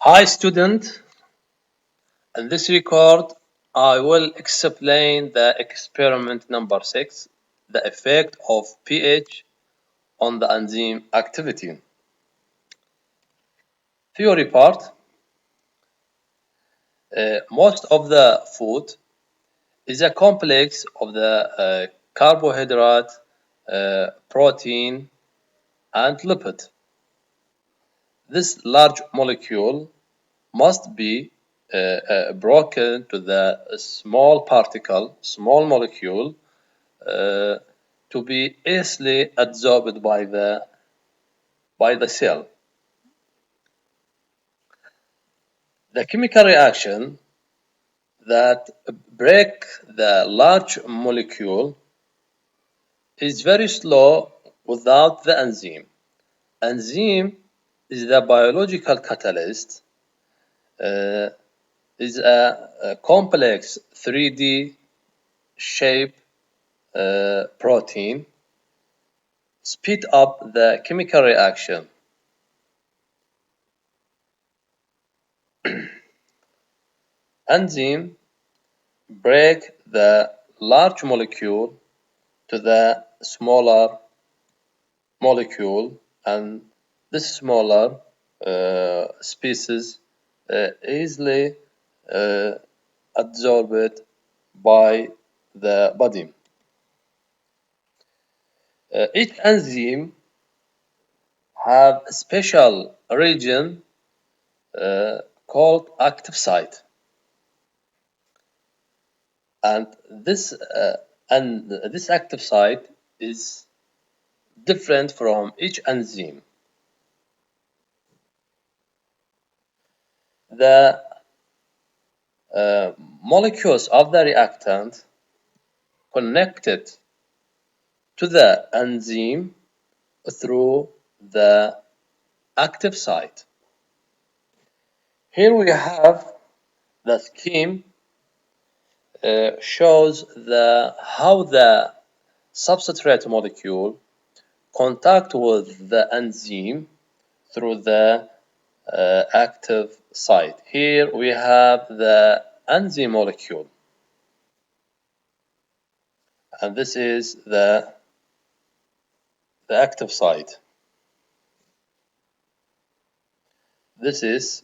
Hi student, in this record I will explain the experiment number 6, the effect of pH on the enzyme activity. Theory part, most of the food is a complex of the carbohydrate, protein and lipid. This large molecule must be broken to the small molecule, to be easily absorbed by the cell. The chemical reaction that break the large molecule is very slow without the enzyme. Enzyme is the biological catalyst, uh, is a complex 3D shape protein, speed up the chemical reaction. Enzyme break the large molecule to the smaller molecule, and this smaller species easily uh, absorbed by the body. Each enzyme have a special region called active site, and this active site is different from each enzyme. The molecules of the reactant connected to the enzyme through the active site. Here we have the scheme, shows how the substrate molecule contact with the enzyme through the active site. Here we have the enzyme molecule, and this is the active site. This is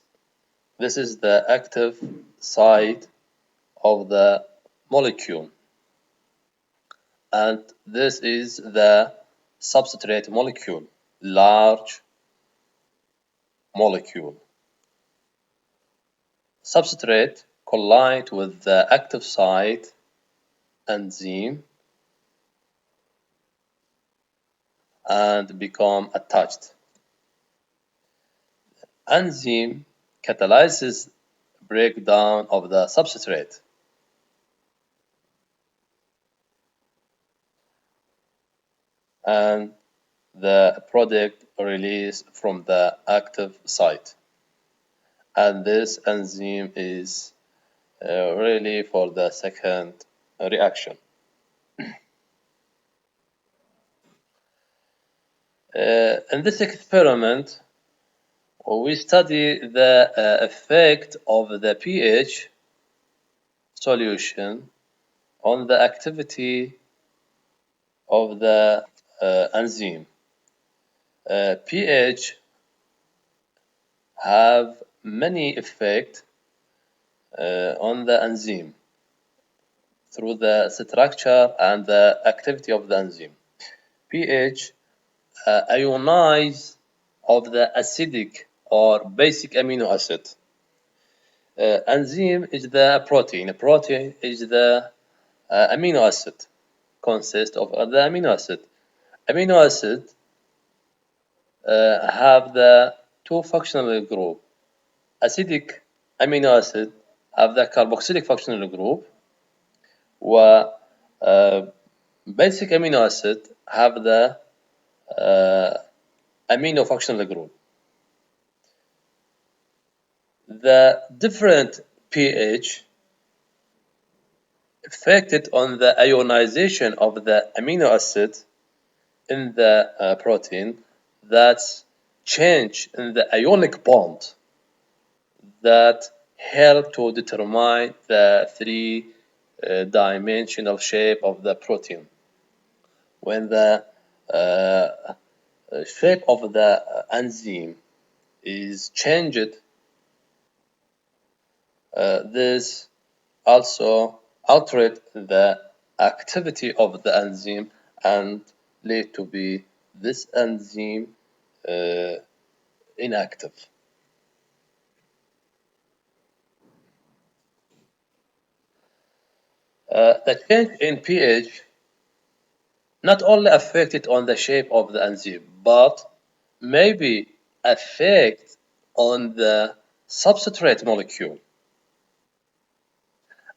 the active site of the molecule, and this is the substrate molecule, large molecule. Substrate collide with the active site enzyme and become attached. Enzyme catalyzes breakdown of the substrate, and the product released from the active site. And this enzyme is really for the second reaction. In this experiment, we study the effect of the pH solution on the activity of the enzyme. pH have many effects on the enzyme through the structure and the activity of the enzyme. pH ionize of the acidic or basic amino acid. Enzyme is the protein. Protein is the amino acid, consists of the amino acid. Amino acid have the two functional group. Acidic amino acid have the carboxylic functional group, while basic amino acid have the amino functional group. The different pH affected on the ionization of the amino acid in the protein, that's change in the ionic bond. that help to determine the three-dimensional shape of the protein. When the shape of the enzyme is changed, this also altered the activity of the enzyme and lead to be this enzyme inactive. The change in pH not only affected on the shape of the enzyme, but maybe affect on the substrate molecule.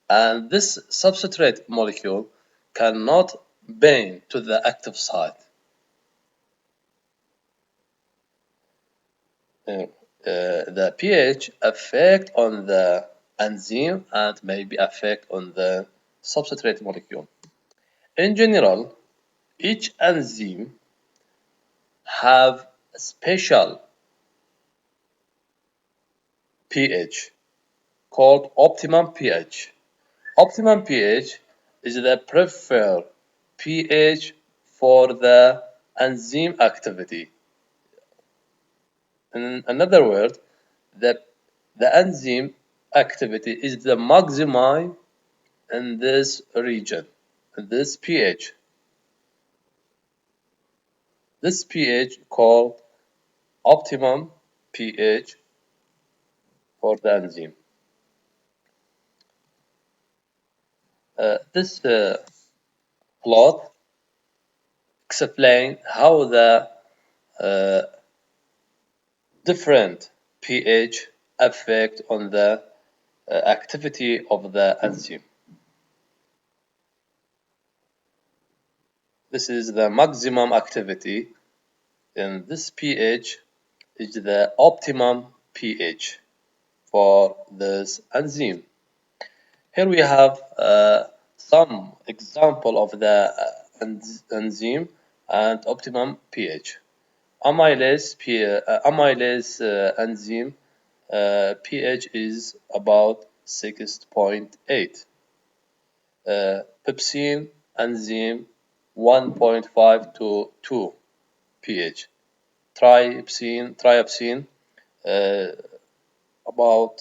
And this substrate molecule cannot bind to the active site. The pH affect on the enzyme and maybe affect on the substrate molecule. In general, each enzyme have a special pH called optimum pH. Optimum pH is the preferred pH for the enzyme activity. In another word, the, the enzyme activity is the maximum in this region, in this pH. This pH called optimum pH for the enzyme. This plot explains how the uh, different pH affect on the activity of the enzyme. This is the maximum activity, and this pH is the optimum pH for this enzyme. Here we have some example of the enzyme and optimum pH. Amylase enzyme pH is about 6.8. Pepsin enzyme 1.5 to 2 pH. Trypsin about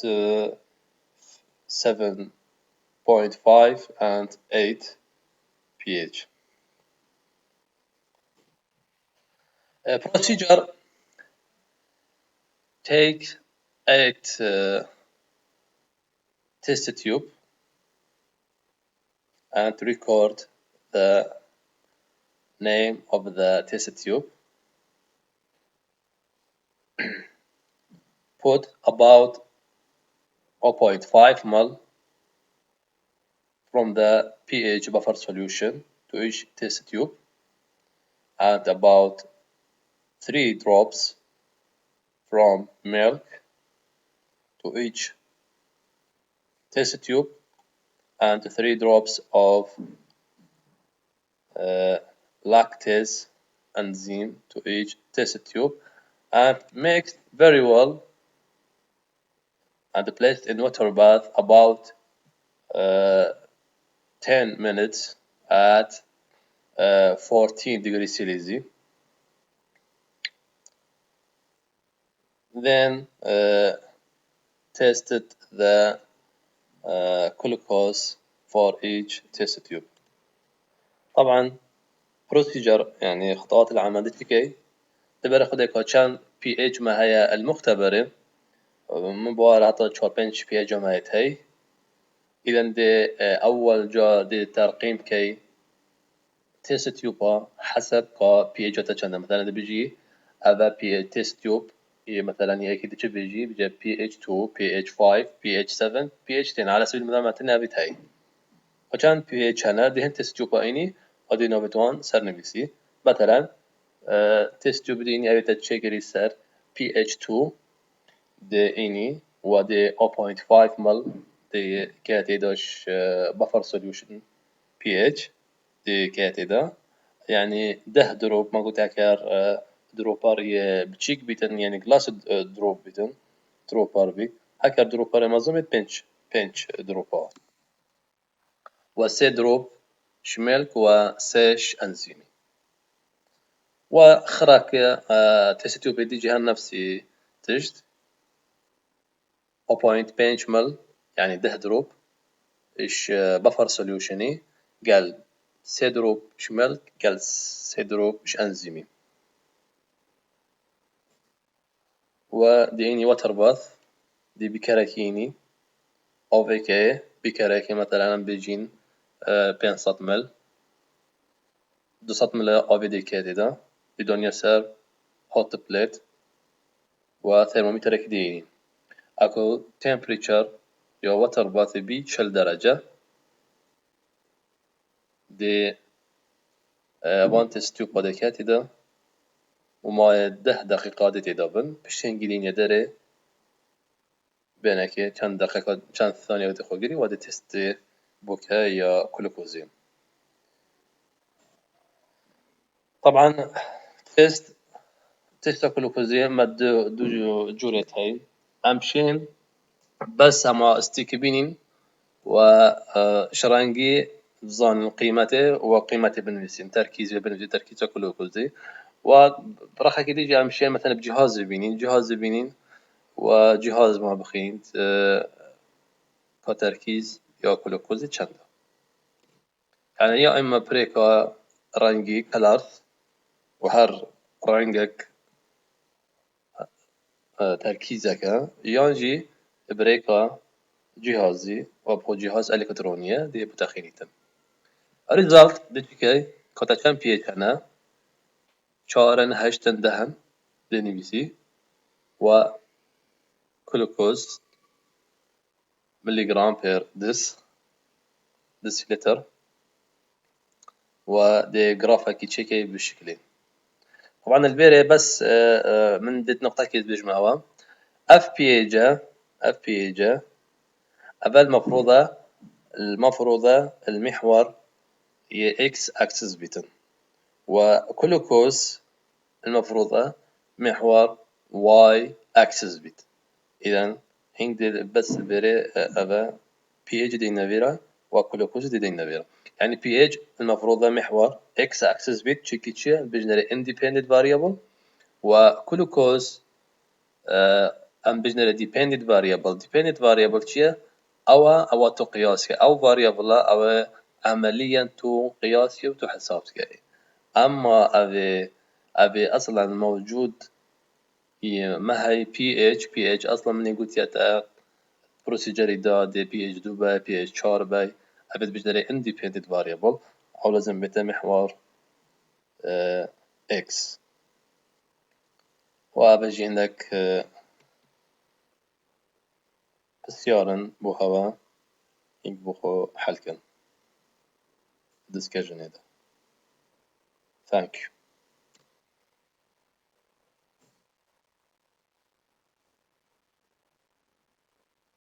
7.5 and 8 pH. Procedure take 8 test tube and record the name of the test tube. Put about 0.5 ml from the pH buffer solution to each test tube and about 3 drops from milk to each test tube and 3 drops of lactase enzyme to each test tube and mixed very well and placed in water bath about 10 minutes at 14 degrees Celsius. Then tested the glucose for each test tube. طبعا procedure يعني خطوات العمل كي تبرر خدك كان pH ما هي المختبرة من بوار عطت شوبينش pH ما هي إذا دي أول جا دي ترقيم كي تيست تيوبا حسب كا pH تشنا مثلا ده بيجي هذا pH تيست تيوب مثلا هي كده بيجي pH 2 pH 5 pH 7 pH 10 على سبيل المثال مثلا بتاعي وكان pH هنا دهن تيست تيوبا إني ودي نوبت 1 سر نبيسي مثلا تيست تيوب دي إني أبي تشيكري سر pH 2 دي إني ودي 0.5 مل دي كاتي دوش بفر سوليوشن pH دي كاتي ده يعني ده دروب ما قلت أكار دروبار بتشيك بيتن يعني جلاس دروب بيتن دروبار بي هكر دروبا مازومت بنش دروبا وسي دروب شمالك وسيش أنزيمي وخراك تستيو بدي جهان نفسي تجد بوينت بنش مل يعني ده دروب إيش بفر سوليوشني قال سي دروب شمالك قال سي دروب إيش أنزيمي وديني وتر باث دي بكراكيني أو فيكي بكراكي مثلا بيجين 500 مل 200 مل أو بديكاتي ده بدون يسار هوت بليت وثرمومتر ديني أكو temperature يا وتر باث بي 40 درجة دي وانت ستو بديكاتي ده وما 10 دقيقة دي تدابن بشين قلين يدري بينك كان دقيقة كان ثانية وتخوغري ودي تستي بوكا يا كلوكوزي طبعا تست كلوكوزي ما دو جوريت هاي أمشين بس أما استيكبينين وشرانجي ظن قيمته وقيمته بالنسبة تركيزه بالنسبة تركيزه كلوكوزي وبرخة كده جاء أمشين مثلا بجهاز بينين وجهاز ما بخين كتركيز يا كلوكوزي چنده يعني يا إما بريكا رنگي كلارث وهر رنگك تركيزك يانجي بريكا جهازي وبخو جهاز إلكترونية دي بتخينيتن result ديكي كتا كم بيج أنا چارن هشتن دهن دنيسي وكلوكوز مليغرام بير ديسيلتر ودي جرافة كي تشيكي بالشكلين طبعا البيري بس من ديت نقطة كيز بيجمعوا اف بي جا أبا المفروضة المحور هي اكس اكسس بيتن وكلوكوز المفروضة محور واي اكسس بيت إذا هنگ دي بس البيري أبا بي اتش دي نافيرا وكلوكوز دي نافيرا يعني بي اتش المفروضة محور اكس اكسس بيت تشيكيتشي بجنري independent variable وكلوكوز ام بجنري dependent variable چیه او تو قياسي او variable او عمليا تو قياسي وتو حسابتك اما ابي اصلا موجود ما هي بي اتش اصلا من قلت يا بروسيجر دا دي بي اتش 2 باي بي اتش 4 باي ابد بجنري independent variable او لازم بيته محور اكس وابجي عندك بسيارن بو هوا إنك بخو حلكن discussion هذا thank you